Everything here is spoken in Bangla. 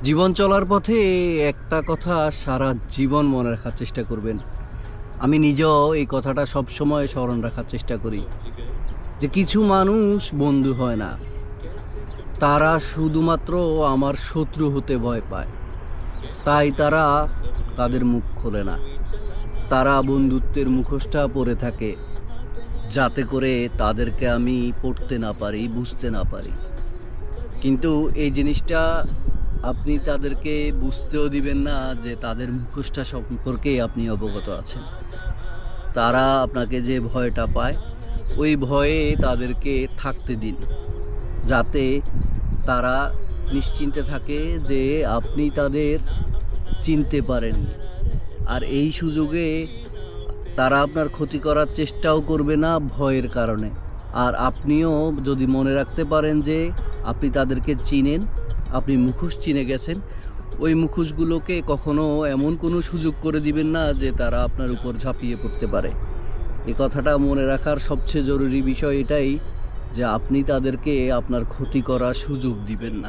জীবন চলার পথে একটা কথা সারা জীবন মনে রাখার চেষ্টা করবেন। আমি নিজেও এই কথাটা সব সময় স্মরণ রাখার চেষ্টা করি যে কিছু মানুষ বন্ধু হয় না, তারা শুধুমাত্র আমার শত্রু হতে ভয় পায়। তাই তারা তাদের মুখ খোলে না, তারা বন্ধুত্বের মুখোশটা পরে থাকে যাতে করে তাদেরকে আমি পড়তে না পারি, বুঝতে না পারি। কিন্তু এই জিনিসটা আপনি তাদেরকে বুঝতেও দিবেন না যে তাদের মুখোশটা সম্পর্কে আপনি অবগত আছেন। তারা আপনাকে যে ভয়টা পায়, ওই ভয়ে তাদেরকে থাকতে দিন, যাতে তারা নিশ্চিন্তে থাকে যে আপনি তাদের চিনতে পারেননি। আর এই সুযোগে তারা আপনার ক্ষতি করার চেষ্টাও করবে না ভয়ের কারণে। আর আপনিও যদি মনে রাখতে পারেন যে আপনি তাদেরকে চিনেন, আপনি মুখোশ চিনে গেছেন, ওই মুখোশগুলোকে কখনো এমন কোনো সুযোগ করে দিবেন না যে তারা আপনার উপর ঝাঁপিয়ে পড়তে পারে। এ কথাটা মনে রাখার সবচেয়ে জরুরি বিষয় এটাই যে আপনি তাদেরকে আপনার ক্ষতি করার সুযোগ দিবেন না।